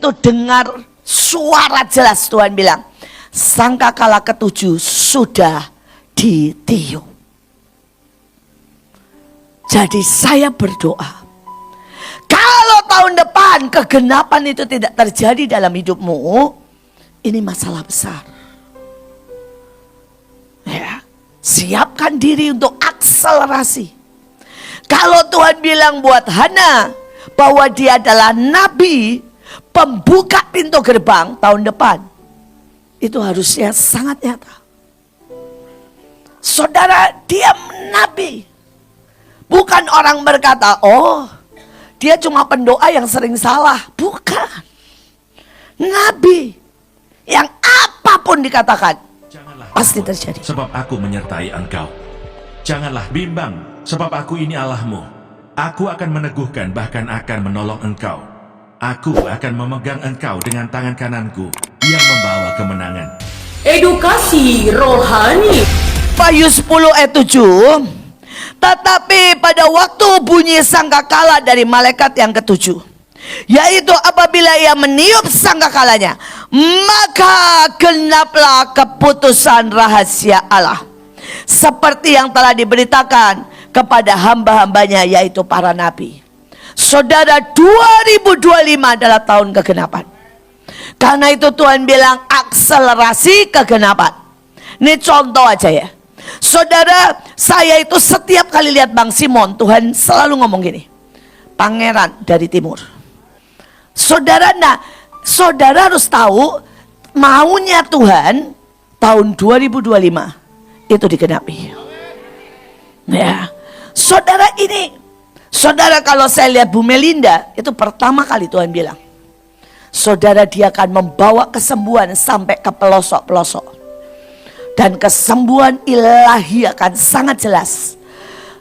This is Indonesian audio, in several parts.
itu dengar suara jelas. Tuhan bilang, sangkakala ketujuh sudah ditiup. Jadi saya berdoa, kalau tahun depan kegenapan itu tidak terjadi dalam hidupmu, ini masalah besar. Ya, siapkan diri untuk akselerasi. Kalau Tuhan bilang buat Hana bahwa dia adalah nabi, pembuka pintu gerbang tahun depan, itu harusnya sangat nyata. Saudara, dia nabi. Bukan orang berkata, oh dia cuma pendoa yang sering salah. Bukan. Nabi yang apapun dikatakan Janganlah pasti takut, terjadi. sebab aku menyertai engkau. Janganlah bimbang, sebab aku ini Allahmu. Aku akan meneguhkan, bahkan akan menolong engkau. Aku akan memegang engkau dengan tangan kananku yang membawa kemenangan. Edukasi rohani. Wahyu 10 ayat 7. Tetapi pada waktu bunyi sangkakala dari malaikat yang ketujuh, yaitu apabila ia meniup sangkakalanya, maka genaplah keputusan rahasia Allah, seperti yang telah diberitakan kepada hamba-hambanya, yaitu para nabi. Saudara, 2025 adalah tahun kegenapan. Karena itu Tuhan bilang akselerasi kegenapan. Ini contoh aja ya. Saudara, saya itu setiap kali lihat Bang Simon, Tuhan selalu ngomong gini, pangeran dari timur. Saudara, saudara harus tahu maunya Tuhan tahun 2025 itu digenapi. Ya, saudara saudara, kalau saya lihat Bu Melinda, itu pertama kali Tuhan bilang, saudara, dia akan membawa kesembuhan sampai ke pelosok-pelosok. Dan kesembuhan ilahi akan sangat jelas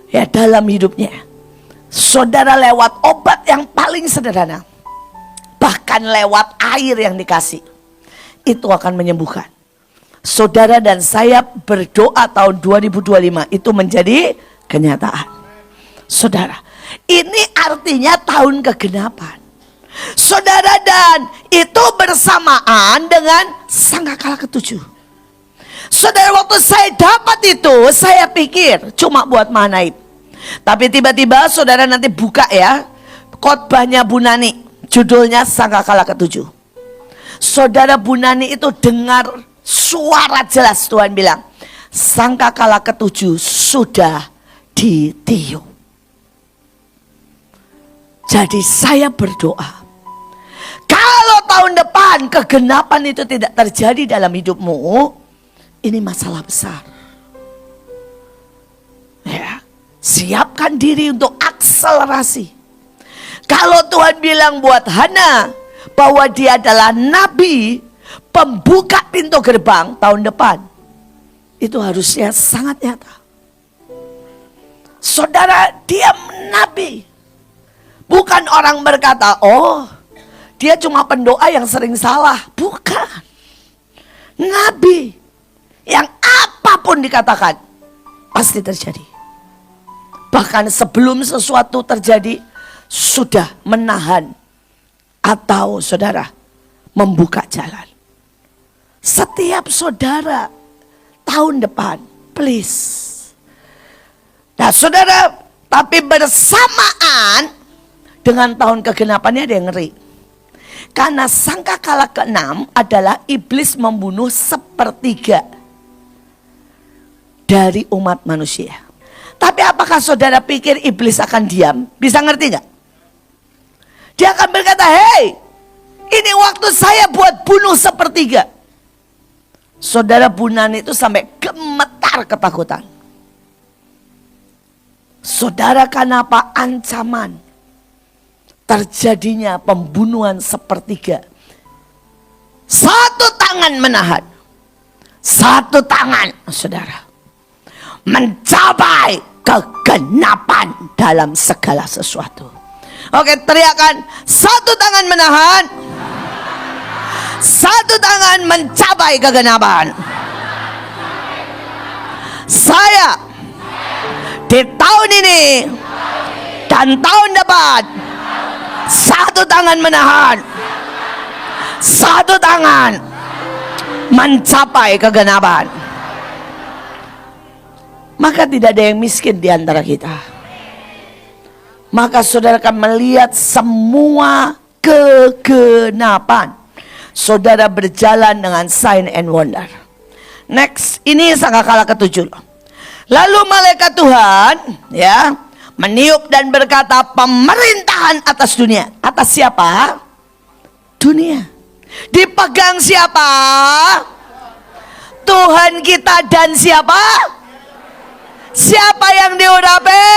ya dalam hidupnya. Saudara, lewat obat yang paling sederhana, bahkan lewat air yang dikasih, itu akan menyembuhkan. Saudara, dan saya berdoa tahun 2025 itu menjadi kenyataan. Saudara, ini artinya tahun kegenapan. Saudara, dan itu bersamaan dengan sangkakala ketujuh. Saudara, waktu saya dapat itu, saya pikir cuma buat Mahanaim. Tapi tiba-tiba saudara nanti buka ya, khotbahnya Bu Nani, judulnya sangkakala ketujuh. Saudara, Bu Nani itu dengar suara jelas. Tuhan bilang, sangkakala ketujuh sudah ditiup. Jadi saya berdoa, kalau tahun depan kegenapan itu tidak terjadi dalam hidupmu, ini masalah besar. Ya, siapkan diri untuk akselerasi. Kalau Tuhan bilang buat Hana bahwa dia adalah nabi, pembuka pintu gerbang tahun depan, itu harusnya sangat nyata. Saudara, dia nabi. Bukan orang berkata, oh dia cuma pendoa yang sering salah. Bukan. Nabi yang apapun dikatakan pasti terjadi. Bahkan sebelum sesuatu terjadi sudah menahan atau saudara membuka jalan. Setiap saudara tahun depan, please. Nah saudara, tapi bersamaan dengan tahun kegenapannya ada yang ngeri. Karena sangkakala ke-6 adalah iblis membunuh sepertiga dari umat manusia. Tapi apakah saudara pikir iblis akan diam? Bisa ngerti gak? Dia akan berkata, hey, ini waktu saya buat bunuh sepertiga. Saudara, Bu Nani itu sampai gemetar ketakutan. Saudara, kenapa ancaman terjadinya pembunuhan sepertiga? Satu tangan menahan, satu tangan saudara mencapai kegenapan dalam segala sesuatu. Oke, teriakan, satu tangan menahan, satu tangan mencapai kegenapan. Saya di tahun ini dan tahun depan, satu tangan menahan, Satu tangan mencapai kegenapan. Maka tidak ada yang miskin di antara kita. Maka saudara akan melihat semua kegenapan. Saudara berjalan dengan sign and wonder. Next, ini sangkakala ke-7. Lalu malaikat Tuhan ya meniup dan berkata, pemerintahan atas dunia. Atas siapa? Dunia. Dipegang siapa? Tuhan kita dan siapa? Siapa yang diurapi?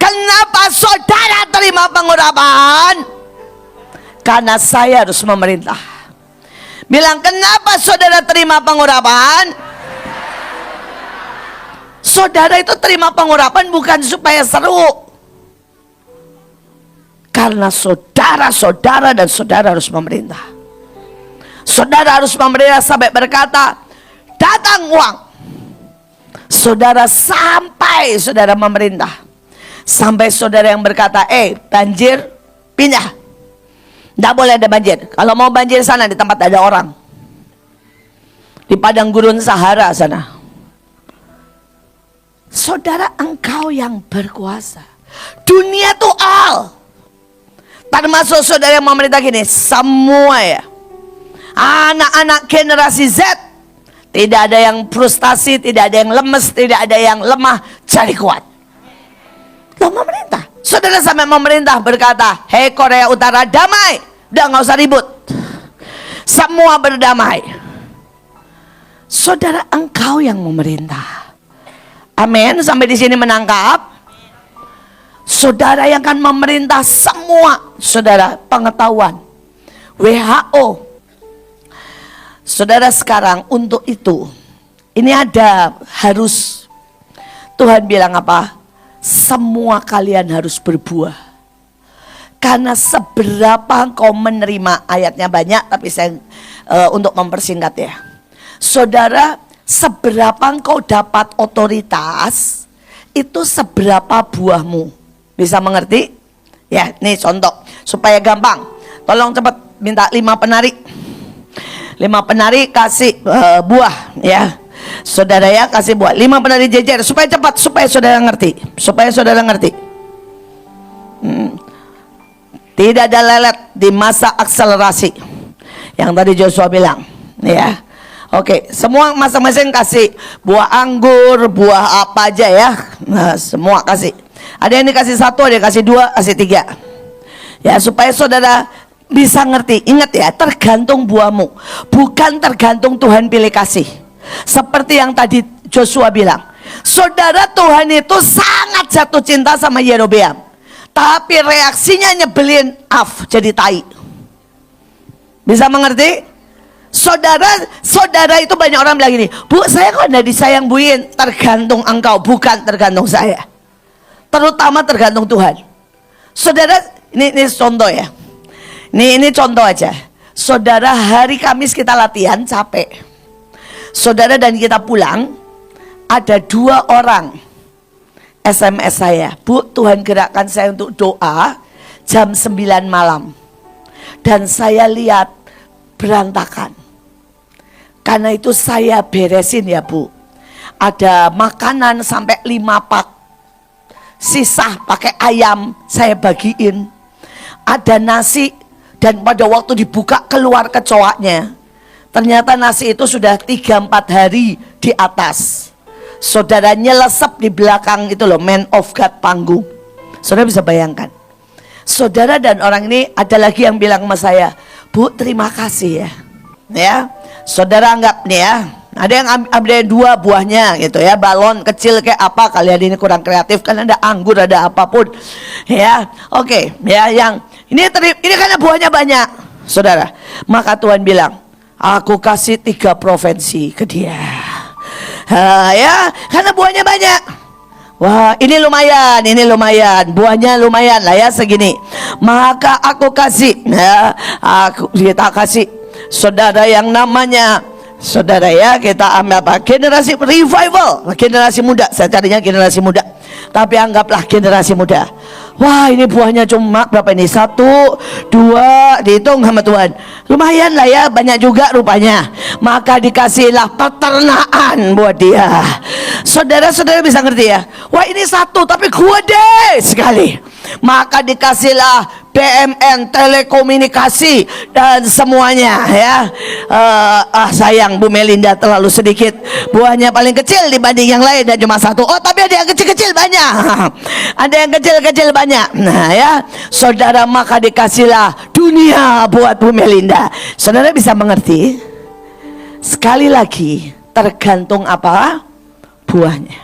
Kenapa saudara terima pengurapan? Karena saya harus memerintah. Bilang, kenapa saudara terima pengurapan? Saudara itu terima pengurapan bukan supaya seru. Karena saudara dan saudara harus memerintah. Saudara harus memerintah sampai berkata, datang uang. Saudara sampai saudara memerintah. Sampai saudara yang berkata, banjir pindah. Tidak boleh ada banjir. Kalau mau banjir sana di tempat ada orang. Di padang gurun Sahara sana. Saudara, engkau yang berkuasa. Dunia tuh all. Termasuk saudara yang memerintah gini. Semua ya. Anak-anak generasi Z. Tidak ada yang frustasi, tidak ada yang lemes, tidak ada yang lemah. Jadi kuat. Lo memerintah. Saudara sampai memerintah berkata, hei Korea Utara, damai. Udah gak usah ribut. Semua berdamai. Saudara, engkau yang memerintah. Amin. Sampai di sini menangkap. Saudara yang akan memerintah semua. Saudara, pengetahuan WHO. Saudara, sekarang untuk itu ini ada harus, Tuhan bilang apa? Semua kalian harus berbuah. Karena seberapa engkau menerima, ayatnya banyak tapi saya untuk mempersingkat ya. Saudara, seberapa engkau dapat otoritas, itu seberapa buahmu. Bisa mengerti? Ya, nih contoh supaya gampang. Tolong cepat minta 5 penari. 5 penari kasih buah ya. Saudara ya, kasih buah. 5 penari jejer supaya cepat, supaya saudara ngerti. Supaya saudara ngerti. Tidak ada lelet di masa akselerasi. Yang tadi Joshua bilang, ya. Oke, semua masing-masing kasih buah anggur, buah apa aja ya. Nah, semua kasih. Ada yang dikasih 1, ada yang kasih 2, kasih 3. Ya, supaya saudara bisa ngerti. Ingat ya, tergantung buahmu. Bukan tergantung Tuhan pilih kasih. Seperti yang tadi Joshua bilang. Saudara, Tuhan itu sangat jatuh cinta sama Yerobeam. Tapi reaksinya nyebelin, jadi tai. Bisa mengerti? Saudara itu banyak orang bilang gini, Bu, saya kok tidak disayang buin. Tergantung engkau, bukan tergantung saya. Terutama tergantung Tuhan. Saudara, ini contoh ya. Ini contoh aja. Saudara, hari Kamis kita latihan capek. Saudara dan kita pulang, ada 2 orang SMS saya, Bu, Tuhan gerakkan saya untuk doa jam 9 malam. Dan saya lihat berantakan. Karena itu saya beresin ya, Bu. Ada makanan sampai 5 pak. Sisa pakai ayam saya bagiin. Ada nasi dan pada waktu dibuka keluar kecoaknya. Ternyata nasi itu sudah 3-4 hari di atas. Saudara nyelesep di belakang itu loh, man of God panggung. Saudara bisa bayangkan. Saudara dan orang ini ada lagi yang bilang sama saya, Bu, terima kasih ya. Ya, saudara anggap nih ya, ada yang ambil 2 buahnya gitu ya, balon kecil kayak apa, kalian ini kurang kreatif kan, ada anggur, ada apapun. Ya, oke, ya yang ini karena buahnya banyak, saudara. Maka Tuhan bilang, aku kasih 3 provinsi ke dia. Ya, karena buahnya banyak. Wah, ini lumayan, buahnya lumayan lah ya segini. Maka aku kasih, ya, kita kasih saudara yang namanya, saudara ya, kita ambil apa? Generasi revival, generasi muda. Saya carinya generasi muda, tapi anggaplah generasi muda. Wah, ini buahnya cuma berapa ini? 1, 2, dihitung sama Tuhan. Lumayan lah ya, banyak juga rupanya. Maka dikasihlah peternakan buat dia. Saudara-saudara bisa ngerti ya? Wah, ini 1 tapi gede sekali. Maka dikasihlah BMN, telekomunikasi dan semuanya ya. Sayang Bu Melinda terlalu sedikit, buahnya paling kecil dibanding yang lain dan cuma 1. Oh, tapi ada yang kecil-kecil banyak. Ada yang kecil-kecil banyak. Nah ya, saudara, maka dikasihlah dunia buat Bu Melinda. Saudara bisa mengerti? Sekali lagi, tergantung apa? Buahnya.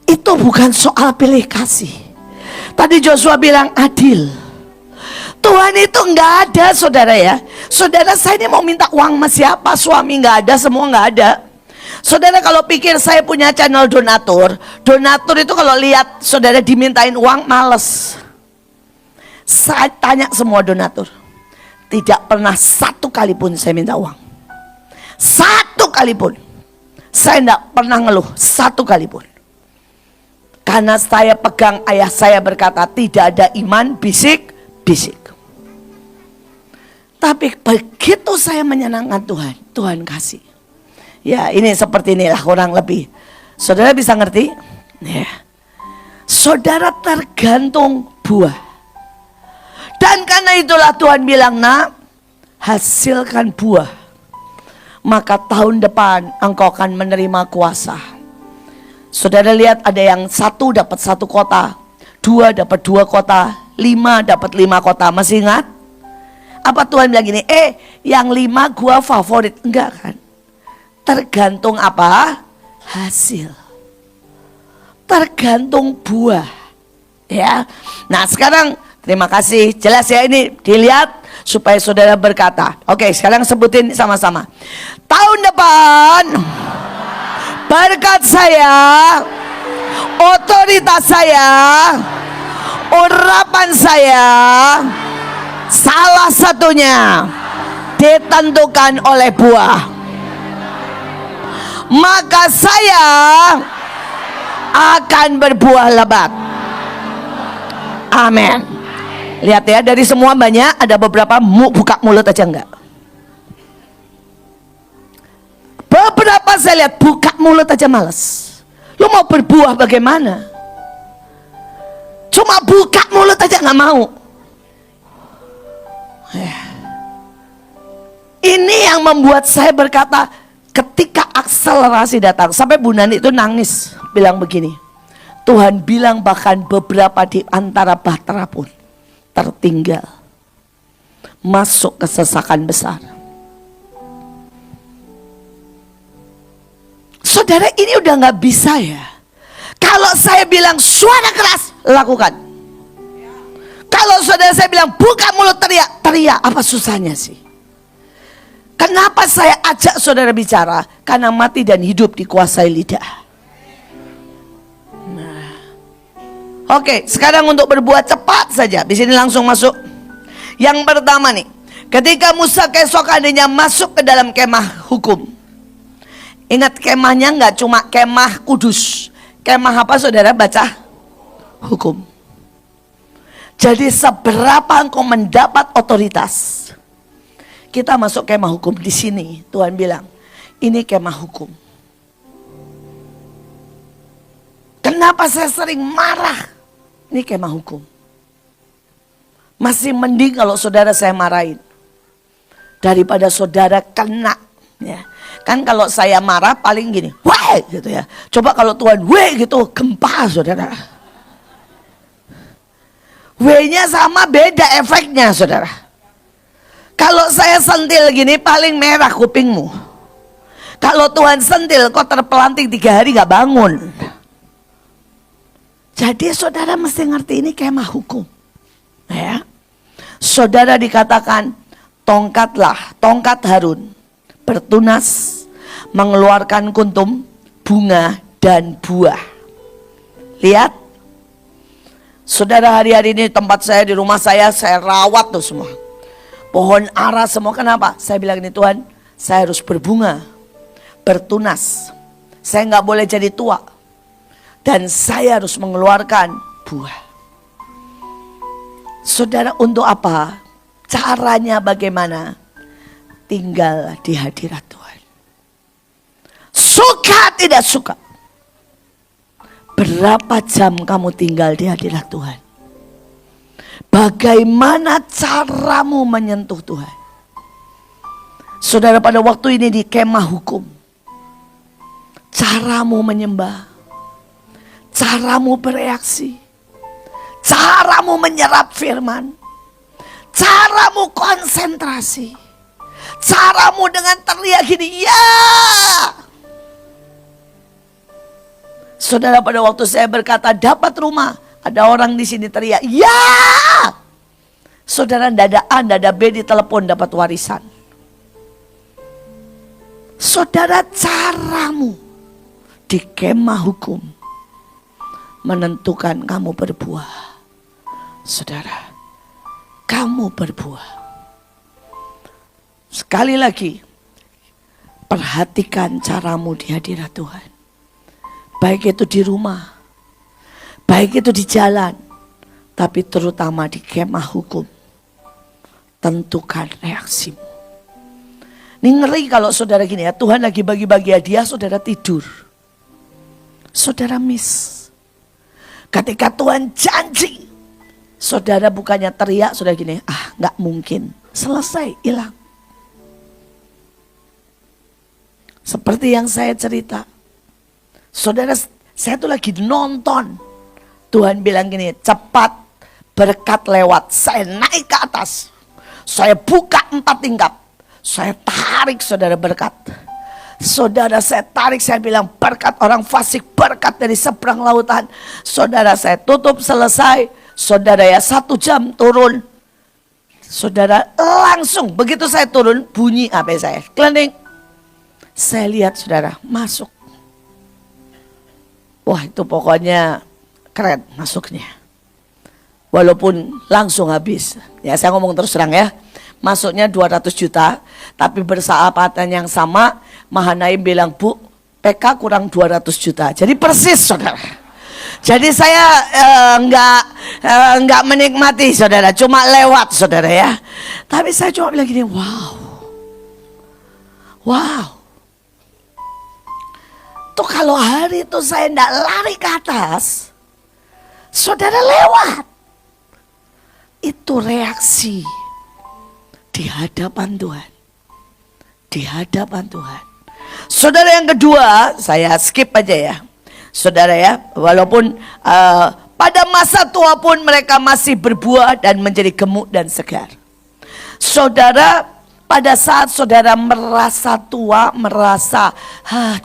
Itu bukan soal pilih kasih. Tadi Joshua bilang adil. Tuhan itu nggak ada, saudara ya. Saudara, saya ini mau minta uang sama siapa? Suami nggak ada, semua nggak ada. Saudara, kalau pikir saya punya channel donatur, donatur itu kalau lihat saudara dimintain uang males. Saya tanya semua donatur, tidak pernah 1 kali pun saya minta uang. 1 kali pun. Saya tidak pernah ngeluh 1 kali pun. Karena saya pegang ayah saya berkata, tidak ada iman bisik-bisik. Tapi begitu saya menyenangkan Tuhan, Tuhan kasih. Ya, ini seperti inilah kurang lebih. Saudara bisa ngerti? Ya. Saudara, tergantung buah. Dan karena itulah Tuhan bilang, nak, hasilkan buah. Maka tahun depan engkau akan menerima kuasa. Saudara lihat, ada yang 1 dapat 1 kota, 2 dapat 2 kota, 5 dapat 5 kota. Masih ingat? Apa Tuhan bilang gini, yang 5 gua favorit? Enggak kan? Tergantung apa? Hasil. Tergantung buah. Ya. Nah sekarang terima kasih. Jelas ya, ini dilihat supaya saudara berkata. Oke, sekarang sebutin sama-sama. Tahun depan berkat saya, otoritas saya, urapan saya, salah satunya ditentukan oleh buah. Maka saya akan berbuah lebat. Amin. Lihat ya, dari semua banyak, ada beberapa buka mulut aja enggak. Beberapa saya lihat buka mulut aja males. Lu mau berbuah bagaimana? Cuma buka mulut aja nggak mau. Ini yang membuat saya berkata, ketika akselerasi datang, sampai Bu Nani itu nangis, bilang begini, Tuhan bilang bahkan beberapa di antara bahtera pun tertinggal, masuk kesesakan besar. Saudara, ini udah nggak bisa ya. Kalau saya bilang suara keras, lakukan. Kalau saudara saya bilang buka mulut, teriak, teriak. Apa susahnya sih? Kenapa saya ajak saudara bicara? Karena mati dan hidup dikuasai lidah. Nah. Oke, sekarang untuk berbuat cepat saja. Di sini langsung masuk. Yang pertama nih, ketika Musa keesokannya masuk ke dalam kemah hukum. Ingat, kemahnya nggak cuma kemah kudus. Kemah apa saudara baca? Hukum. Jadi seberapa engkau mendapat otoritas, kita masuk kemah hukum. Di sini Tuhan bilang, ini kemah hukum. Kenapa saya sering marah? Ini kemah hukum. Masih mending kalau saudara saya marahin daripada saudara kena, ya. Kan kalau saya marah paling gini, wah gitu ya. Coba kalau Tuhan weh gitu, gempa saudara. W-nya sama, beda efeknya saudara. Kalau saya sentil gini paling merah kupingmu. Kalau Tuhan sentil kok terpelanting 3 hari gak bangun. Jadi saudara mesti ngerti ini kemah hukum, ya. Saudara dikatakan tongkatlah, tongkat Harun bertunas, mengeluarkan kuntum, bunga dan buah. Lihat, saudara, hari-hari ini tempat saya, di rumah saya rawat tuh semua. Pohon ara semua. Kenapa? Saya bilang ini, Tuhan, saya harus berbunga, bertunas. Saya nggak boleh jadi tua. Dan saya harus mengeluarkan buah. Saudara, untuk apa? Caranya bagaimana? Tinggal di hadirat Tuhan. Suka tidak suka. Berapa jam kamu tinggal di hadirat Tuhan? Bagaimana caramu menyentuh Tuhan? Saudara, pada waktu ini di kemah hukum, caramu menyembah, caramu bereaksi, caramu menyerap firman, caramu konsentrasi, caramu dengan teriak gini, ya. Saudara, pada waktu saya berkata dapat rumah, ada orang di sini teriak, ya. Saudara, tidak ada A, tidak ada B di telepon dapat warisan. Saudara, caramu di kemah hukum menentukan kamu berbuah. Saudara, kamu berbuah. Sekali lagi, perhatikan caramu di hadirat Tuhan. Baik itu di rumah, baik itu di jalan, tapi terutama di kemah hukum. Tentukan reaksimu. Ini ngeri kalau saudara gini ya, Tuhan lagi bagi-bagi hadiah, saudara tidur. Saudara miss. Ketika Tuhan janji, saudara bukannya teriak, saudara gini, gak mungkin. Selesai, hilang. Seperti yang saya cerita. Saudara, saya tuh lagi nonton. Tuhan bilang gini, cepat berkat lewat. Saya naik ke atas. Saya buka 4 tingkat. Saya tarik saudara berkat. Saudara, saya tarik, saya bilang berkat orang fasik, berkat dari seberang lautan. Saudara, saya tutup, selesai. Saudara ya, 1 jam turun. Saudara, langsung begitu saya turun, bunyi HP saya. Kelending. Saya lihat saudara, masuk. Wah, itu pokoknya keren masuknya. Walaupun langsung habis. Ya, saya ngomong terus terang ya. Masuknya 200 juta, tapi bersahabatan yang sama, Mahanaim bilang, Bu, PK kurang 200 juta. Jadi persis saudara. Jadi saya enggak menikmati saudara, cuma lewat saudara ya. Tapi saya cuma bilang gini, wow. Tuh kalau hari itu saya enggak lari ke atas, saudara lewat. Itu reaksi di hadapan Tuhan. Di hadapan Tuhan. Saudara, yang kedua, saya skip aja ya. Saudara ya, walaupun pada masa tua pun mereka masih berbuah dan menjadi gemuk dan segar. Saudara, pada saat saudara merasa tua, merasa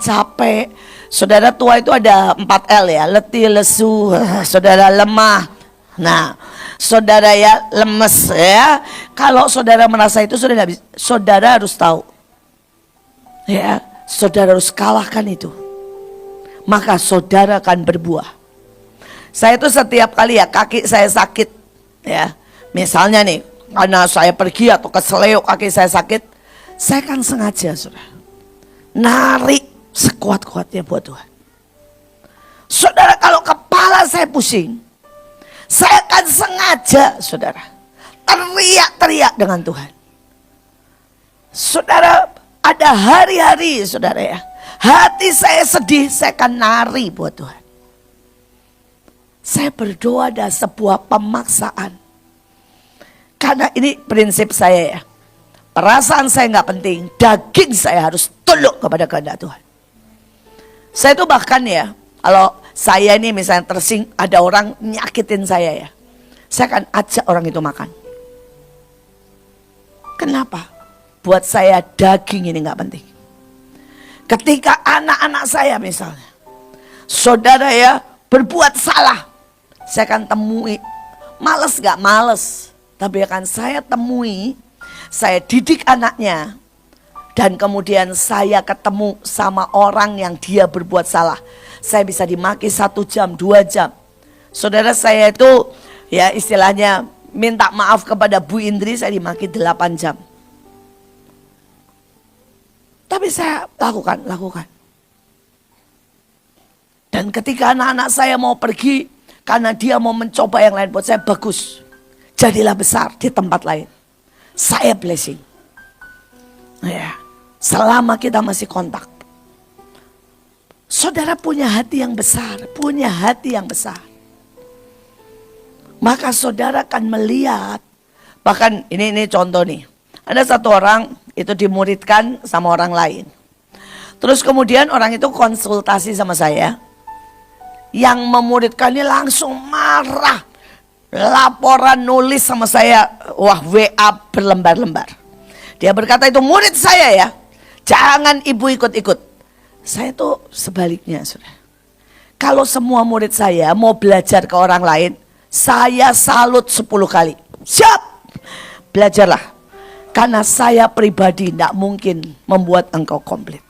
capek. Saudara, tua itu ada 4L ya, letih, lesu, saudara lemah. Nah, saudara ya lemes ya. Kalau saudara merasa itu, saudara harus tahu. Ya, saudara harus kalahkan itu. Maka saudara akan berbuah. Saya itu setiap kali ya kaki saya sakit ya. Misalnya nih, karena saya pergi atau keseleo kaki saya sakit, saya kan sengaja saudara narik sekuat-kuatnya buat Tuhan. Saudara, kalau kepala saya pusing, saya akan sengaja saudara teriak-teriak dengan Tuhan. Saudara, ada hari-hari saudara ya, hati saya sedih, saya akan nari buat Tuhan. Saya berdoa ada sebuah pemaksaan. Karena ini prinsip saya ya. Perasaan saya nggak penting, daging saya harus tunduk kepada kehendak Tuhan. Saya itu bahkan ya, kalau saya ini misalnya ada orang nyakitin saya ya, saya akan ajak orang itu makan. Kenapa? Buat saya daging ini nggak penting. Ketika anak-anak saya misalnya, saudara ya berbuat salah, saya akan temui, males gak males, tapi akan saya temui, saya didik anaknya, dan kemudian saya ketemu sama orang yang dia berbuat salah. Saya bisa dimaki 1 jam, 2 jam. Saudara, saya itu ya istilahnya minta maaf kepada Bu Indri, saya dimaki 8 jam. Tapi saya lakukan. Dan ketika anak-anak saya mau pergi, karena dia mau mencoba yang lain, buat saya bagus. jadilah besar di tempat lain. Saya blessing. Ya, selama kita masih kontak. Saudara punya hati yang besar, punya hati yang besar. Maka saudara akan melihat, bahkan ini contoh nih. Ada satu orang itu dimuridkan sama orang lain. Terus kemudian orang itu konsultasi sama saya. Yang memuridkannya langsung marah. Laporan nulis sama saya, wah WA berlembar-lembar. Dia berkata itu murid saya ya, jangan ibu ikut-ikut. Saya tuh sebaliknya saudara. Kalau semua murid saya mau belajar ke orang lain, saya salut 10 kali. Siap, belajarlah. Karena saya pribadi tidak mungkin membuat engkau komplit.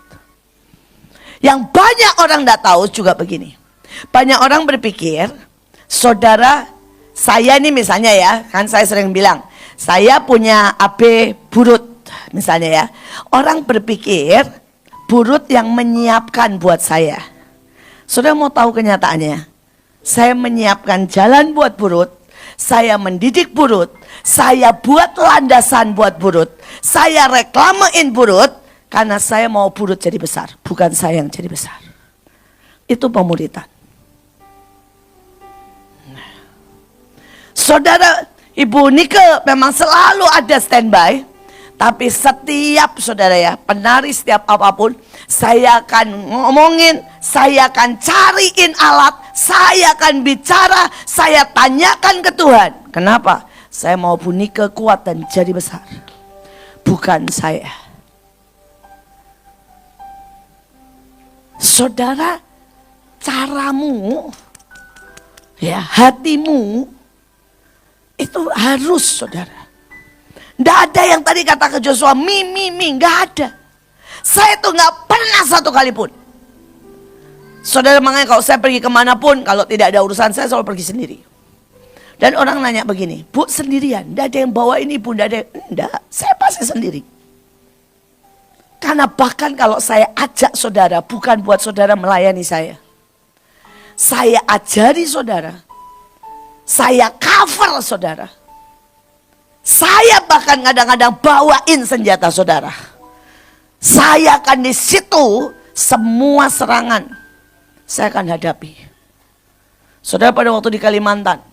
Yang banyak orang tidak tahu juga begini. Banyak orang berpikir, saudara, saya ini misalnya ya, kan saya sering bilang, saya punya AB Burut misalnya ya. Orang berpikir Burut yang menyiapkan buat saya. Saudara mau tahu kenyataannya? Saya menyiapkan jalan buat Burut, saya mendidik Burut, saya buat landasan buat Burut, saya reklamein Burut, karena saya mau Burut jadi besar, bukan saya yang jadi besar. Itu pemuritan. Saudara, Ibu Nike memang selalu ada standby. Tapi setiap saudara ya, penari setiap apapun, saya akan ngomongin, saya akan cariin alat, saya akan bicara, saya tanyakan ke Tuhan. Kenapa? Saya mau Bu Nike kuat dan jadi besar. Bukan saya. Saudara, caramu, ya hatimu, itu harus saudara. Tidak ada yang tadi kata ke Joshua, mi, nggak ada. Saya tuh nggak pernah satu kali pun. Saudara, makanya kalau saya pergi kemanapun, kalau tidak ada urusan saya selalu pergi sendiri. Dan orang nanya begini, Bu sendirian, tidak ada yang bawa ini Bu, tidak, saya pasti sendiri. Karena bahkan kalau saya ajak saudara, bukan buat saudara melayani saya. Saya ajari saudara. Saya cover saudara. Saya bahkan kadang-kadang bawain senjata saudara. Saya akan di situ semua serangan saya akan hadapi. Saudara, pada waktu di Kalimantan,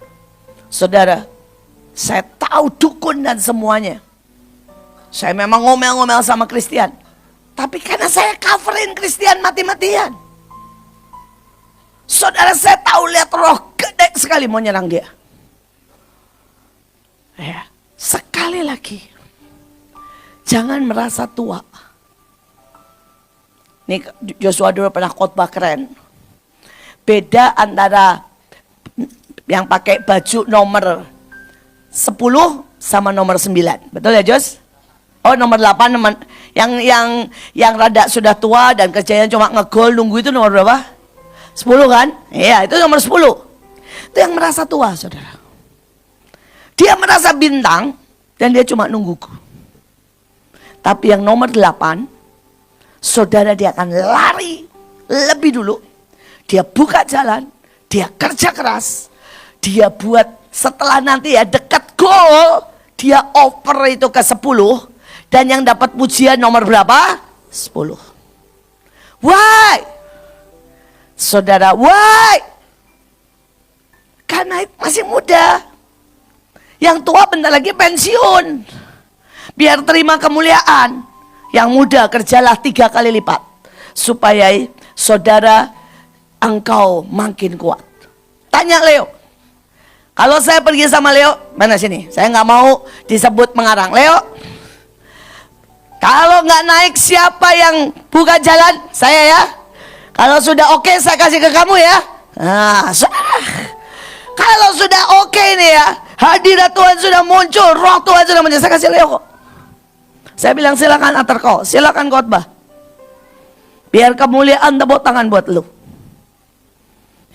saudara, saya tahu dukun dan semuanya. Saya memang ngomel-ngomel sama Kristen. Tapi karena saya coverin Kristen mati-matian. Saudara, saya tahu lihat roh gede sekali mau nyerang dia. Ya, sekali lagi, jangan merasa tua. Nih Joshua dulu pernah khotbah keren. Beda antara yang pakai baju nomor 10 sama nomor 9. Betul ya Jos? Oh nomor 8 yang rada sudah tua dan kerjanya cuma ngegol nunggu itu nomor berapa? 10 kan? Iya itu nomor 10. Itu yang merasa tua saudara. Dia merasa bintang dan dia cuma nungguku. Tapi yang nomor 8, saudara dia akan lari lebih dulu. Dia buka jalan, dia kerja keras. Dia buat setelah nanti ya dekat gol, dia over itu ke 10. Dan yang dapat pujian nomor berapa? 10. Why? Saudara, why? Karena masih muda. Yang tua bentar lagi pensiun. Biar terima kemuliaan. Yang muda kerjalah 3 kali lipat. Supaya saudara engkau makin kuat. Tanya Leo. Kalau saya pergi sama Leo, mana sini? Saya nggak mau disebut mengarang. Leo, kalau nggak naik siapa yang buka jalan? Saya ya. Kalau sudah oke, saya kasih ke kamu ya. Nah, kalau sudah oke nih ya, hadirat Tuhan sudah muncul, roh Tuhan sudah muncul, saya kasih Leo kok. Saya bilang silakan antar kau, silakan khotbah. Biar kemuliaan tepuk tangan buat lu.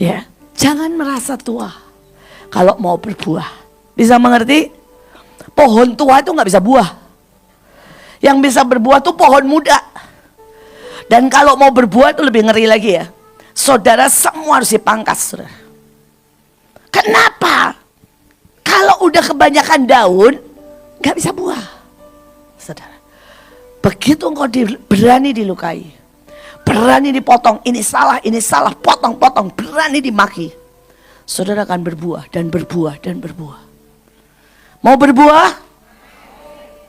Ya, jangan merasa tua kalau mau berbuah. Bisa mengerti? Pohon tua itu nggak bisa buah. Yang bisa berbuah tuh pohon muda. Dan kalau mau berbuah itu lebih ngeri lagi ya. Saudara semua harus dipangkas. Saudara. Kenapa? Kalau udah kebanyakan daun, gak bisa buah. Saudara, begitu engkau berani dilukai, berani dipotong, ini salah, potong-potong, berani dimaki, saudara akan berbuah dan berbuah dan berbuah. Mau berbuah?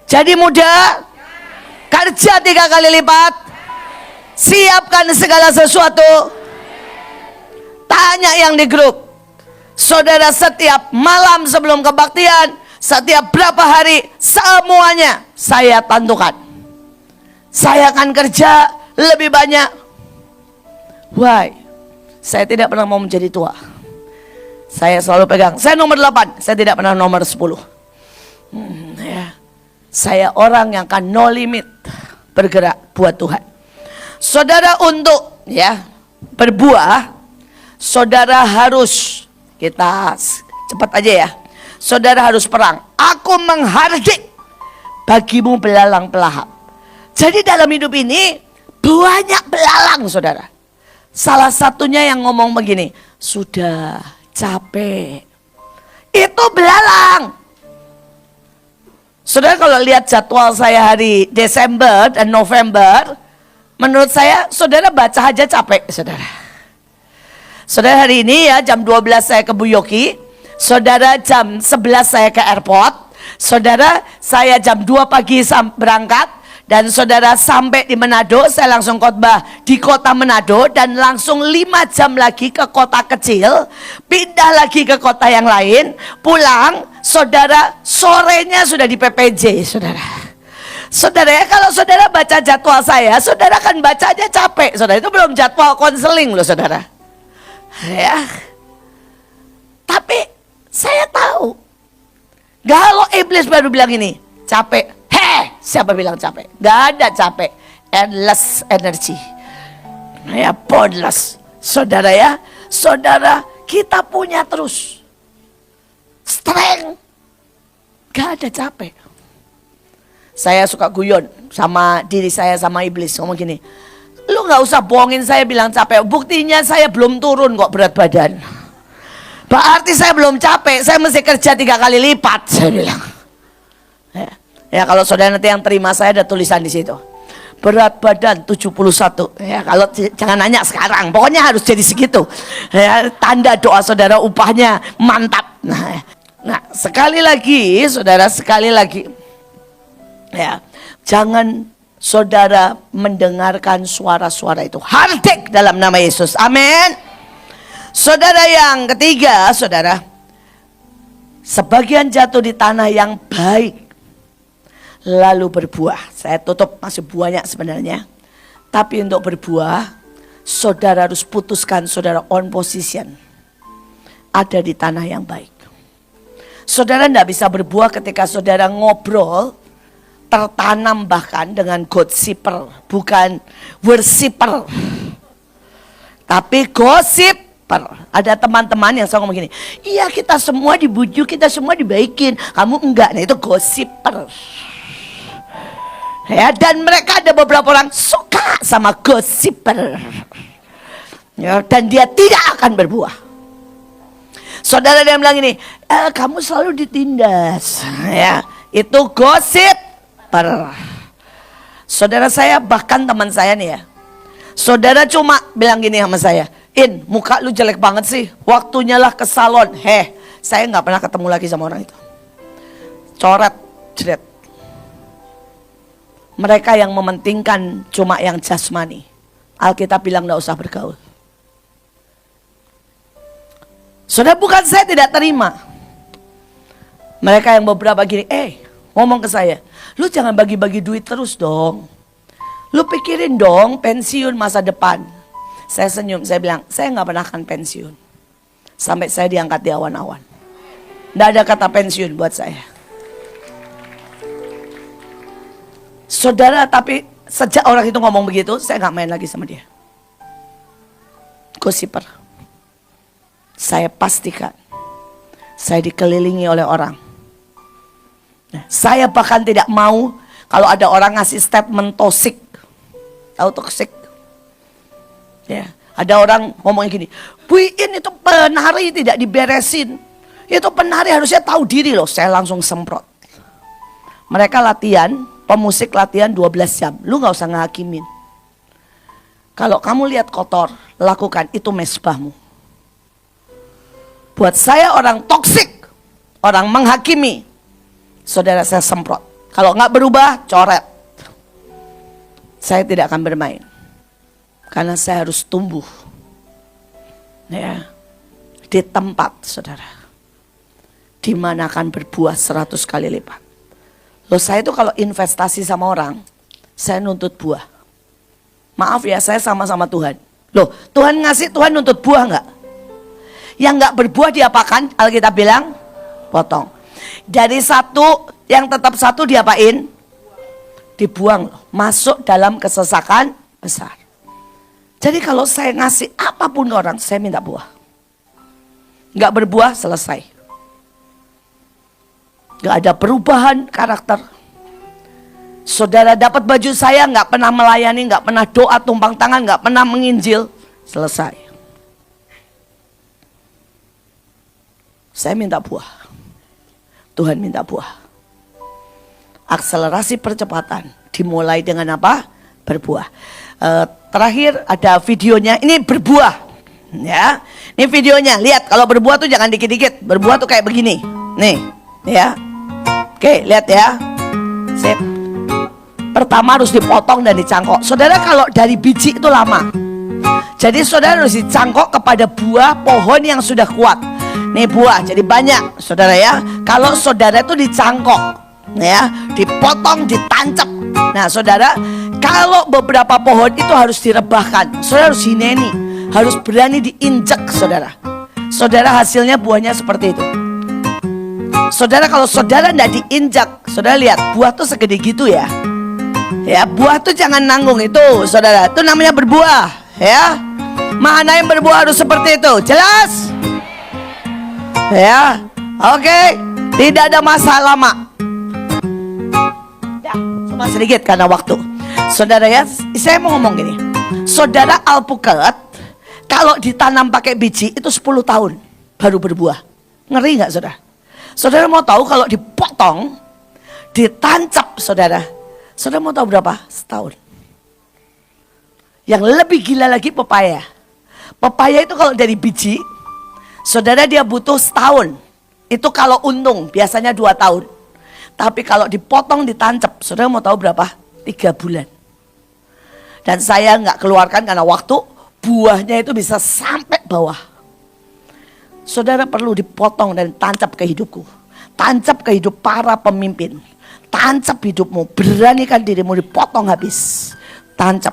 Jadi muda, kerja 3 kali lipat, siapkan segala sesuatu. Tanya yang di grup, saudara, setiap malam sebelum kebaktian, setiap berapa hari, semuanya saya tentukan. Saya akan kerja lebih banyak. Why? Saya tidak pernah mau menjadi tua. Saya selalu pegang, saya nomor 8, saya tidak pernah nomor 10. Ya. Saya orang yang akan no limit bergerak buat Tuhan. Saudara, untuk ya berbuah, saudara harus, kita cepat aja ya, saudara harus perang. Aku menghardik bagimu belalang pelahap. Jadi dalam hidup ini banyak belalang, saudara. Salah satunya yang ngomong begini, sudah capek. Itu belalang. Saudara, kalau lihat jadwal saya hari Desember dan November, menurut saya saudara baca aja capek, saudara. Saudara, hari ini ya jam 12 saya ke Buyoki, saudara jam 11 saya ke airport, saudara saya jam 2 pagi berangkat, dan saudara sampai di Manado, saya langsung khotbah di kota Manado, dan langsung 5 jam lagi ke kota kecil, pindah lagi ke kota yang lain, pulang, saudara sorenya sudah di PPJ, saudara. Saudara ya, kalau saudara baca jadwal saya, saudara kan bacanya capek, saudara. Itu belum jadwal konseling loh, saudara. Ya. Tapi saya tahu, kalau iblis baru bilang ini, capek. Siapa bilang capek? Gak ada capek. Endless energy. Ya, boundless. Saudara ya, saudara, kita punya terus strength. Gak ada capek. Saya suka guyon sama diri saya, sama iblis. Ngomong gini, lu gak usah bohongin saya bilang capek. Buktinya saya belum turun kok berat badan. Berarti saya belum capek. Saya mesti kerja 3 kali lipat, saya bilang. Ya, kalau saudara nanti yang terima, saya ada tulisan di situ. Berat badan 71. Ya, kalau jangan nanya sekarang, pokoknya harus jadi segitu. Ya, tanda doa saudara, upahnya mantap. Nah, sekali lagi, saudara, sekali lagi. Ya, jangan saudara mendengarkan suara-suara itu. Hardik dalam nama Yesus. Amin. Saudara, yang ketiga, saudara, sebagian jatuh di tanah yang baik, lalu berbuah. Saya tutup, masih banyak sebenarnya. Tapi untuk berbuah, saudara harus putuskan, saudara on position, ada di tanah yang baik. Saudara tidak bisa berbuah ketika saudara ngobrol, tertanam bahkan dengan gossiper, bukan worshipper, tapi gossiper. Ada teman-teman yang selalu ngomong gini, iya kita semua dibujuk, kita semua dibaikin, kamu enggak. Nah, itu gossiper. Ya, dan mereka ada beberapa orang suka sama gossiper. Ya, dan dia tidak akan berbuah. Saudara, dia bilang ini, kamu selalu ditindas. Ya, itu gossiper. Saudara, saya bahkan teman saya nih ya, saudara cuma bilang gini sama saya, In, muka lu jelek banget sih, waktunya lah ke salon. Saya nggak pernah ketemu lagi sama orang itu. Coret, jret. Mereka yang mementingkan cuma yang jasmani. Alkitab bilang gak usah bergaul. Saudara, bukan saya tidak terima. Mereka yang beberapa gini, ngomong ke saya, lu jangan bagi-bagi duit terus dong. Lu pikirin dong pensiun masa depan. Saya senyum, saya bilang, saya gak pernah akan pensiun. Sampai saya diangkat di awan-awan. Gak ada kata pensiun buat saya. Saudara, tapi sejak orang itu ngomong begitu, saya gak main lagi sama dia. Gossiper. Saya pastikan, saya dikelilingi oleh orang. Nah, saya bahkan tidak mau kalau ada orang ngasih statement toxic. Tahu toxic? Ya, ada orang ngomong gini, Bu Iin itu penari tidak diberesin. Itu penari harusnya tahu diri loh. Saya langsung semprot. Mereka latihan, pemusik latihan 12 jam. Lu gak usah ngehakimin. Kalau kamu lihat kotor, lakukan, itu mesbahmu. Buat saya orang toksik, orang menghakimi, saudara saya semprot. Kalau nggak berubah, coret. Saya tidak akan bermain. Karena saya harus tumbuh. Ya, di tempat, saudara. Di mana akan berbuah 100 kali lipat. Loh, saya itu kalau investasi sama orang, saya nuntut buah. Maaf ya, saya sama-sama Tuhan. Loh, Tuhan ngasih, Tuhan nuntut buah nggak? Yang nggak berbuah diapakan? Alkitab bilang, potong. Dari satu, yang tetap satu diapain? Dibuang, masuk dalam kesesakan besar. Jadi kalau saya ngasih apapun ke orang, saya minta buah. Nggak berbuah, selesai. Nggak ada perubahan karakter. Saudara dapat baju saya, nggak pernah melayani, nggak pernah doa tumpang tangan, nggak pernah menginjil, selesai. Saya minta buah. Tuhan minta buah. Akselerasi percepatan dimulai dengan apa? Berbuah. Terakhir ada videonya. Ini berbuah, ya. Ini videonya. Lihat, kalau berbuah tuh jangan dikit-dikit. Berbuah tuh kayak begini. Nih, ya. Oke, lihat ya. Sip. Pertama harus dipotong dan dicangkok. Saudara, kalau dari biji itu lama. Jadi saudara harus dicangkok kepada buah pohon yang sudah kuat. Nih buah, jadi banyak, saudara ya. Kalau saudara itu dicangkok, ya, dipotong, ditancap. Nah, saudara, kalau beberapa pohon itu harus direbahkan, saudara harus hineni, harus berani diinjak, saudara. Saudara, hasilnya buahnya seperti itu. Saudara, kalau saudara tidak diinjak, saudara lihat, buah tuh segede gitu ya. Ya, buah tuh jangan nanggung itu, saudara. Itu namanya berbuah, ya. Mana yang berbuah harus seperti itu, jelas? Ya, oke. Tidak ada masa lama. Ya, cuma sedikit karena waktu. Saudara ya, saya mau ngomong gini. Saudara, alpukat kalau ditanam pakai biji itu 10 tahun baru berbuah. Ngeri nggak, saudara? Saudara mau tahu kalau dipotong, ditancap, saudara. Saudara mau tahu berapa? Setahun. Yang lebih gila lagi pepaya. Pepaya itu kalau dari biji, saudara, dia butuh setahun. Itu kalau untung, biasanya 2 tahun. Tapi kalau dipotong, ditancap, saudara mau tahu berapa? 3 bulan. Dan saya nggak keluarkan karena waktu, buahnya itu bisa sampai bawah. Saudara perlu dipotong dan tancap ke hidupku. Tancap ke hidup para pemimpin. Tancap hidupmu, beranikan dirimu dipotong habis. Tancap.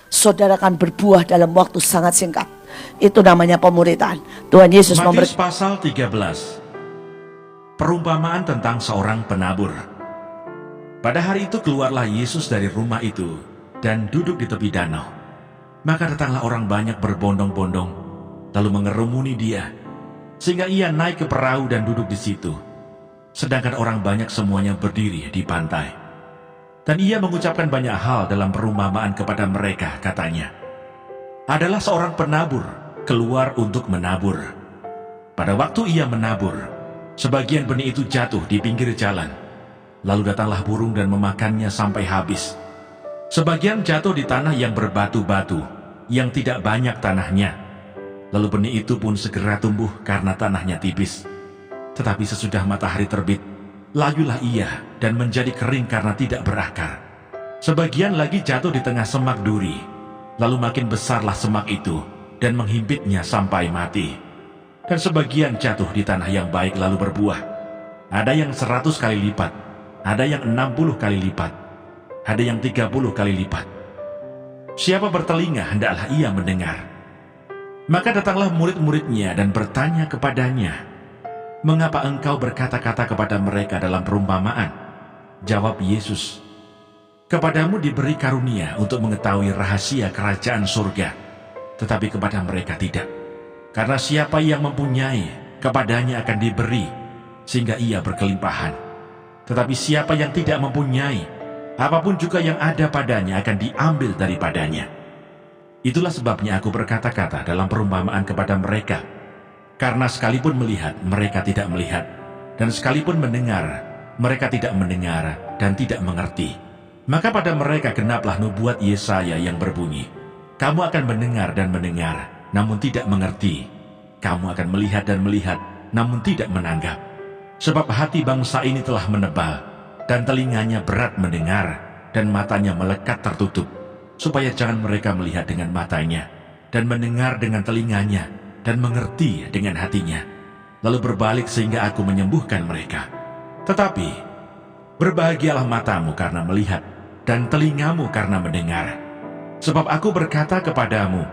Saudara akan berbuah dalam waktu sangat singkat. Itu namanya pemuritan. Tuhan Yesus Matius pasal 13. Perumpamaan tentang seorang penabur. Pada hari itu keluarlah Yesus dari rumah itu dan duduk di tepi danau. Maka datanglah orang banyak berbondong-bondong, lalu mengerumuni dia, sehingga ia naik ke perahu dan duduk di situ. Sedangkan orang banyak semuanya berdiri di pantai. Dan ia mengucapkan banyak hal dalam perumpamaan kepada mereka, katanya, adalah seorang penabur keluar untuk menabur. Pada waktu ia menabur, sebagian benih itu jatuh di pinggir jalan. Lalu datanglah burung dan memakannya sampai habis. Sebagian jatuh di tanah yang berbatu-batu, yang tidak banyak tanahnya. Lalu benih itu pun segera tumbuh karena tanahnya tipis. Tetapi sesudah matahari terbit, layulah ia dan menjadi kering karena tidak berakar. Sebagian lagi jatuh di tengah semak duri. Lalu makin besarlah semak itu dan menghimpitnya sampai mati. Dan sebagian jatuh di tanah yang baik lalu berbuah. Ada yang 100 kali lipat, ada yang 60 kali lipat, ada yang 30 kali lipat. Siapa bertelinga hendaklah ia mendengar. Maka datanglah murid-muridnya dan bertanya kepadanya, mengapa engkau berkata-kata kepada mereka dalam perumpamaan? Jawab Yesus, kepadamu diberi karunia untuk mengetahui rahasia kerajaan surga, tetapi kepada mereka tidak. Karena siapa yang mempunyai, kepadanya akan diberi, sehingga ia berkelimpahan. Tetapi siapa yang tidak mempunyai, apapun juga yang ada padanya akan diambil daripadanya. Itulah sebabnya aku berkata-kata dalam perumpamaan kepada mereka. Karena sekalipun melihat, mereka tidak melihat, dan sekalipun mendengar, mereka tidak mendengar dan tidak mengerti. Maka pada mereka genaplah nubuat Yesaya yang berbunyi, kamu akan mendengar dan mendengar, namun tidak mengerti. Kamu akan melihat dan melihat, namun tidak menanggap. Sebab hati bangsa ini telah menebal, dan telinganya berat mendengar, dan matanya melekat tertutup, supaya jangan mereka melihat dengan matanya, dan mendengar dengan telinganya, dan mengerti dengan hatinya, lalu berbalik sehingga aku menyembuhkan mereka. Tetapi, berbahagialah matamu karena melihat, dan telingamu karena mendengar. Sebab aku berkata kepadamu,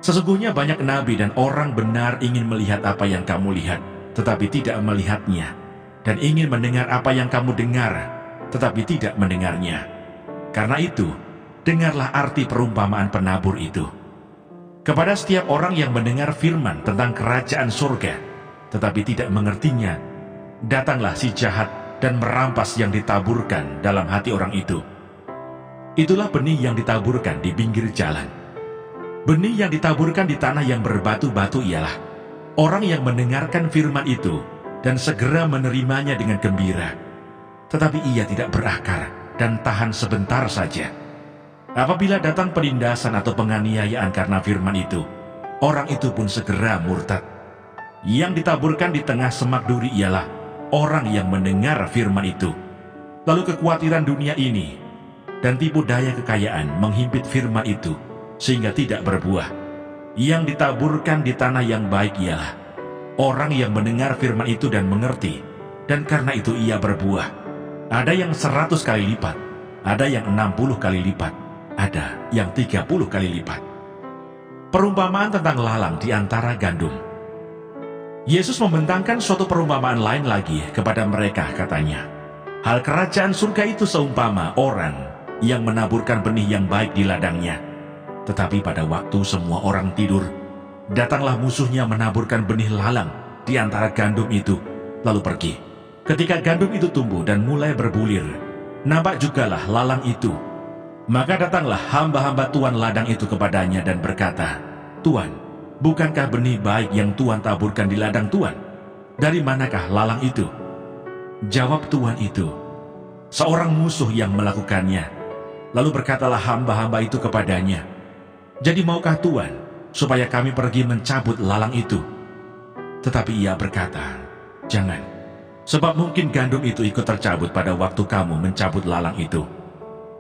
sesungguhnya banyak nabi dan orang benar ingin melihat apa yang kamu lihat, tetapi tidak melihatnya, dan ingin mendengar apa yang kamu dengar, tetapi tidak mendengarnya. Karena itu, dengarlah arti perumpamaan penabur itu. Kepada setiap orang yang mendengar firman tentang kerajaan surga, tetapi tidak mengertinya, datanglah si jahat dan merampas yang ditaburkan dalam hati orang itu. Itulah benih yang ditaburkan di pinggir jalan. Benih yang ditaburkan di tanah yang berbatu-batu ialah orang yang mendengarkan firman itu dan segera menerimanya dengan gembira, tetapi ia tidak berakar dan tahan sebentar saja. Apabila datang penindasan atau penganiayaan karena firman itu, orang itu pun segera murtad. Yang ditaburkan di tengah semak duri ialah orang yang mendengar firman itu, lalu kekhawatiran dunia ini dan tipu daya kekayaan menghimpit firman itu, sehingga tidak berbuah. Yang ditaburkan di tanah yang baik ialah orang yang mendengar firman itu dan mengerti, dan karena itu ia berbuah. Ada yang 100 kali lipat, ada yang 60 kali lipat, ada yang 30 kali lipat. Perumpamaan tentang lalang di antara gandum. Yesus membentangkan suatu perumpamaan lain lagi kepada mereka, katanya, hal kerajaan surga itu seumpama orang yang menaburkan benih yang baik di ladangnya. Tetapi pada waktu semua orang tidur, datanglah musuhnya menaburkan benih lalang di antara gandum itu, lalu pergi. Ketika gandum itu tumbuh dan mulai berbulir, nampak jugalah lalang itu. Maka datanglah hamba-hamba Tuan ladang itu kepadanya dan berkata, Tuan, bukankah benih baik yang Tuan taburkan di ladang Tuan? Dari manakah lalang itu? Jawab Tuan itu, seorang musuh yang melakukannya. Lalu berkatalah hamba-hamba itu kepadanya, jadi maukah Tuan supaya kami pergi mencabut lalang itu? Tetapi ia berkata, jangan. Sebab mungkin gandum itu ikut tercabut pada waktu kamu mencabut lalang itu.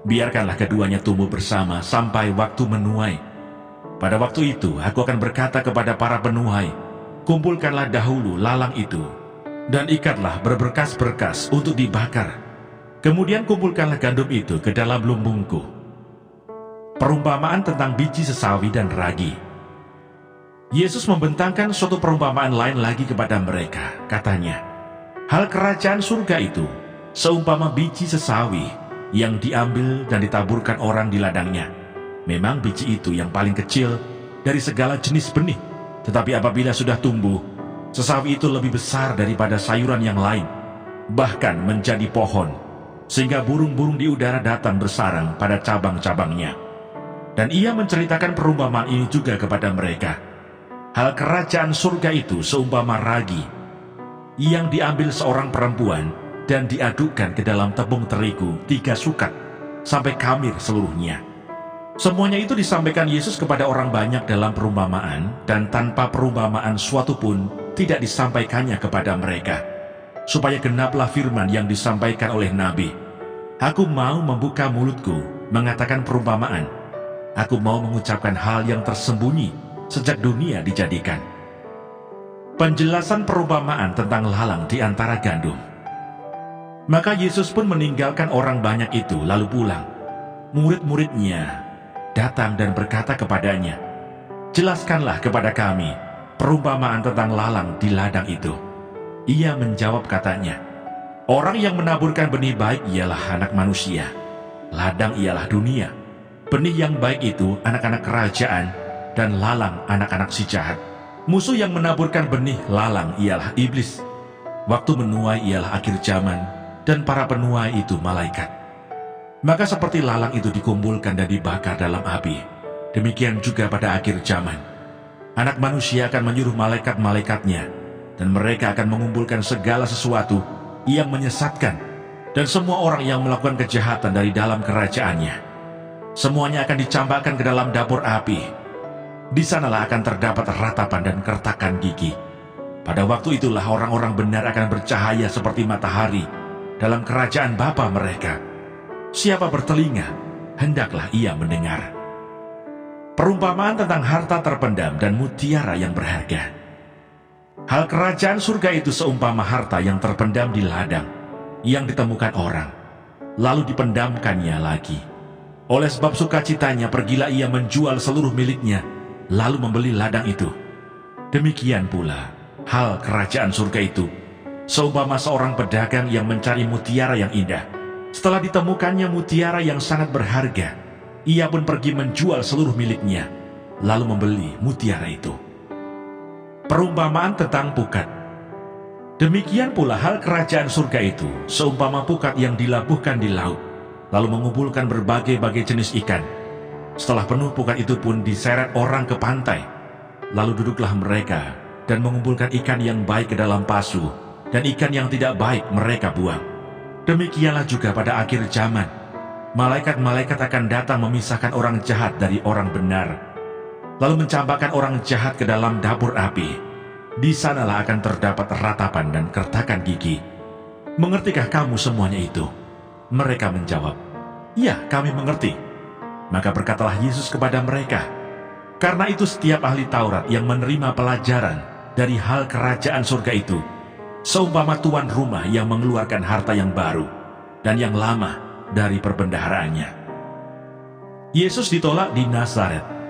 Biarkanlah keduanya tumbuh bersama sampai waktu menuai. Pada waktu itu aku akan berkata kepada para penuai, kumpulkanlah dahulu lalang itu, dan ikatlah berberkas-berkas untuk dibakar. Kemudian kumpulkanlah gandum itu ke dalam lumbungku. Perumpamaan tentang biji sesawi dan ragi. Yesus membentangkan suatu perumpamaan lain lagi kepada mereka, katanya, hal kerajaan surga itu seumpama biji sesawi yang diambil dan ditaburkan orang di ladangnya. Memang biji itu yang paling kecil dari segala jenis benih, tetapi apabila sudah tumbuh, sesawi itu lebih besar daripada sayuran yang lain, bahkan menjadi pohon, sehingga burung-burung di udara datang bersarang pada cabang-cabangnya. Dan ia menceritakan perumpamaan ini juga kepada mereka. Hal kerajaan surga itu seumpama ragi yang diambil seorang perempuan dan diadukkan ke dalam tepung terigu 3 sukat sampai khamir seluruhnya. Semuanya itu disampaikan Yesus kepada orang banyak dalam perumpamaan, dan tanpa perumpamaan suatu pun tidak disampaikannya kepada mereka, supaya genaplah firman yang disampaikan oleh Nabi. Aku mau membuka mulutku mengatakan perumpamaan. Aku mau mengucapkan hal yang tersembunyi sejak dunia dijadikan. Penjelasan perumpamaan tentang lalang di antara gandum. Maka Yesus pun meninggalkan orang banyak itu lalu pulang. Murid-muridnya datang dan berkata kepadanya, jelaskanlah kepada kami perumpamaan tentang lalang di ladang itu. Ia menjawab katanya, orang yang menaburkan benih baik ialah anak manusia. Ladang ialah dunia. Benih yang baik itu anak-anak kerajaan, dan lalang anak-anak si jahat. Musuh yang menaburkan benih lalang ialah iblis. Waktu menuai ialah akhir zaman, dan para penuai itu malaikat. Maka seperti lalang itu dikumpulkan dan dibakar dalam api, demikian juga pada akhir zaman. Anak manusia akan menyuruh malaikat-malaikatnya, dan mereka akan mengumpulkan segala sesuatu yang menyesatkan dan semua orang yang melakukan kejahatan dari dalam kerajaannya. Semuanya akan dicampakkan ke dalam dapur api. Di sanalah akan terdapat ratapan dan kertakan gigi. Pada waktu itulah orang-orang benar akan bercahaya seperti matahari dalam kerajaan Bapa mereka. Siapa bertelinga, hendaklah ia mendengar. Perumpamaan tentang harta terpendam dan mutiara yang berharga. Hal kerajaan surga itu seumpama harta yang terpendam di ladang, yang ditemukan orang, lalu dipendamkannya lagi. Oleh sebab sukacitanya pergilah ia menjual seluruh miliknya, lalu membeli ladang itu. Demikian pula hal kerajaan surga itu, seumpama seorang pedagang yang mencari mutiara yang indah. Setelah ditemukannya mutiara yang sangat berharga, ia pun pergi menjual seluruh miliknya, lalu membeli mutiara itu. Perumpamaan tentang pukat. Demikian pula hal kerajaan surga itu, seumpama pukat yang dilabuhkan di laut, lalu mengumpulkan berbagai-bagai jenis ikan. Setelah penuh pukat itu pun diseret orang ke pantai, lalu duduklah mereka dan mengumpulkan ikan yang baik ke dalam pasu, dan ikan yang tidak baik mereka buang. Demikianlah juga pada akhir zaman, malaikat-malaikat akan datang memisahkan orang jahat dari orang benar, lalu mencampakkan orang jahat ke dalam dapur api. Di sanalah akan terdapat ratapan dan kertakan gigi. Mengertikah kamu semuanya itu? Mereka menjawab, ya, kami mengerti. Maka berkatalah Yesus kepada mereka, karena itu setiap ahli Taurat yang menerima pelajaran dari hal kerajaan surga itu, seumpama tuan rumah yang mengeluarkan harta yang baru dan yang lama dari perbendaharaannya. Yesus ditolak di Nazaret.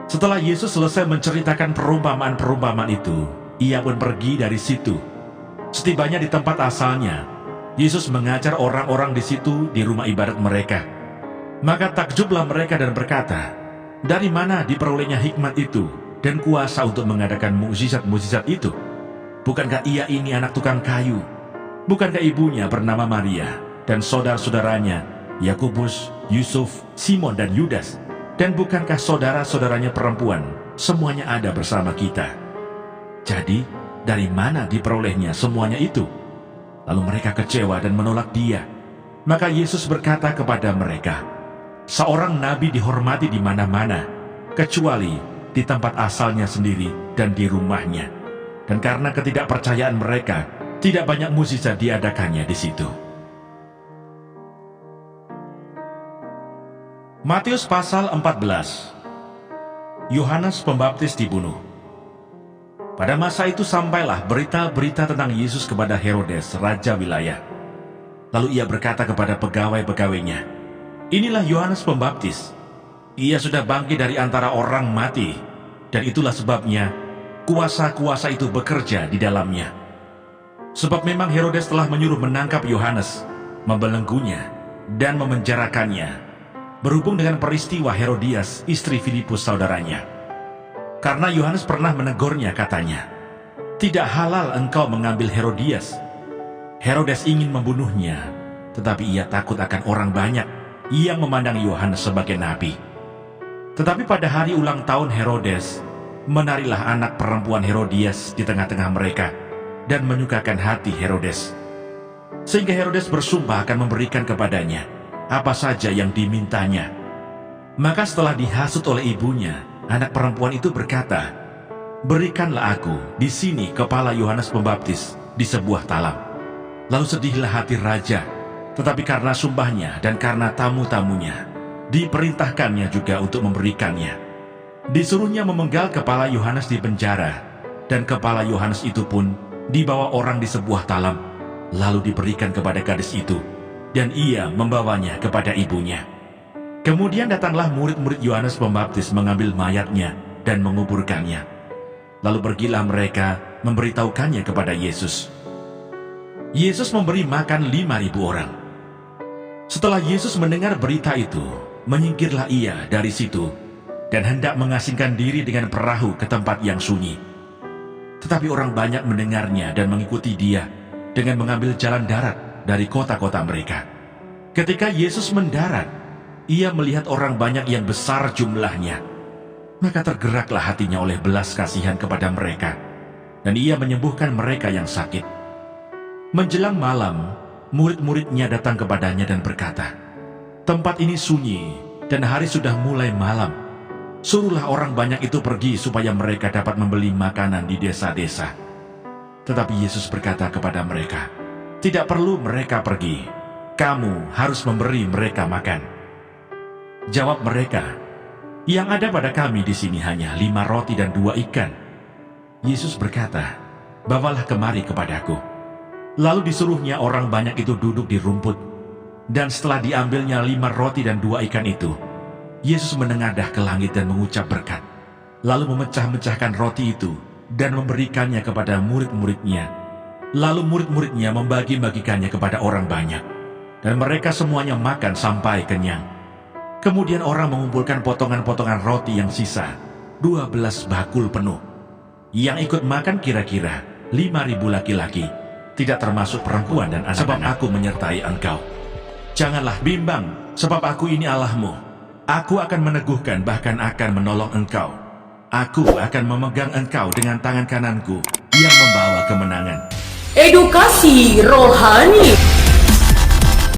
Setelah Yesus selesai menceritakan perumpamaan-perumpamaan itu, ia pun pergi dari situ. Setibanya di tempat asalnya, Yesus mengajar orang-orang di situ di rumah ibadat mereka. Maka takjublah mereka dan berkata, dari mana diperolehnya hikmat itu dan kuasa untuk mengadakan mukjizat-mukjizat itu? Bukankah ia ini anak tukang kayu? Bukankah ibunya bernama Maria dan saudara-saudaranya Yakobus, Yusuf, Simon dan Yudas? Dan bukankah saudara-saudaranya perempuan semuanya ada bersama kita? Jadi, dari mana diperolehnya semuanya itu? Lalu mereka kecewa dan menolak dia. Maka Yesus berkata kepada mereka, seorang nabi dihormati di mana-mana, kecuali di tempat asalnya sendiri dan di rumahnya. Dan karena ketidakpercayaan mereka, tidak banyak mukjizat diadakannya di situ. Matius pasal 14. Yohanes Pembaptis dibunuh. Pada masa itu sampailah berita-berita tentang Yesus kepada Herodes, raja wilayah. Lalu ia berkata kepada pegawai-pegawainya, inilah Yohanes Pembaptis. Ia sudah bangkit dari antara orang mati, dan itulah sebabnya kuasa-kuasa itu bekerja di dalamnya. Sebab memang Herodes telah menyuruh menangkap Yohanes, membelenggunya, dan memenjarakannya, berhubung dengan peristiwa Herodias, istri Filipus saudaranya. Karena Yohanes pernah menegurnya, katanya, tidak halal engkau mengambil Herodias. Herodes ingin membunuhnya, tetapi ia takut akan orang banyak yang memandang Yohanes sebagai nabi. Tetapi pada hari ulang tahun Herodes, menarilah anak perempuan Herodias di tengah-tengah mereka, dan menyukakan hati Herodes. Sehingga Herodes bersumpah akan memberikan kepadanya apa saja yang dimintanya. Maka setelah dihasut oleh ibunya, anak perempuan itu berkata, berikanlah aku di sini kepala Yohanes Pembaptis di sebuah talam. Lalu sedihlah hati raja, tetapi karena sumpahnya dan karena tamu-tamunya, diperintahkannya juga untuk memberikannya. Disuruhnya memenggal kepala Yohanes di penjara, dan kepala Yohanes itu pun dibawa orang di sebuah talam, lalu diberikan kepada gadis itu, dan ia membawanya kepada ibunya. Kemudian datanglah murid-murid Yohanes Pembaptis mengambil mayatnya dan menguburkannya. Lalu pergilah mereka memberitahukannya kepada Yesus. Yesus memberi makan 5.000 orang. Setelah Yesus mendengar berita itu, menyingkirlah ia dari situ dan hendak mengasingkan diri dengan perahu ke tempat yang sunyi. Tetapi orang banyak mendengarnya dan mengikuti dia dengan mengambil jalan darat dari kota-kota mereka. Ketika Yesus mendarat, ia melihat orang banyak yang besar jumlahnya. Maka tergeraklah hatinya oleh belas kasihan kepada mereka, dan ia menyembuhkan mereka yang sakit. Menjelang malam, murid-muridnya datang kepadanya dan berkata, "Tempat ini sunyi, dan hari sudah mulai malam. Suruhlah orang banyak itu pergi supaya mereka dapat membeli makanan di desa-desa." Tetapi Yesus berkata kepada mereka, "Tidak perlu mereka pergi. Kamu harus memberi mereka makan." Jawab mereka, "Yang ada pada kami di sini hanya 5 roti dan 2 ikan." Yesus berkata, "Bawalah kemari kepadaku." Lalu disuruhnya orang banyak itu duduk di rumput. Dan setelah diambilnya 5 roti dan 2 ikan itu, Yesus menengadah ke langit dan mengucap berkat. Lalu memecah-mecahkan roti itu dan memberikannya kepada murid-muridnya. Lalu murid-muridnya membagi-bagikannya kepada orang banyak. Dan mereka semuanya makan sampai kenyang. Kemudian orang mengumpulkan potongan-potongan roti yang sisa, 12 bakul penuh. Yang ikut makan kira-kira 5.000 laki-laki, tidak termasuk perempuan dan anak-anak. Sebab aku menyertai engkau. Janganlah bimbang, sebab aku ini Allahmu. Aku akan meneguhkan, bahkan akan menolong engkau. Aku akan memegang engkau dengan tangan kananku yang membawa kemenangan. Edukasi rohani.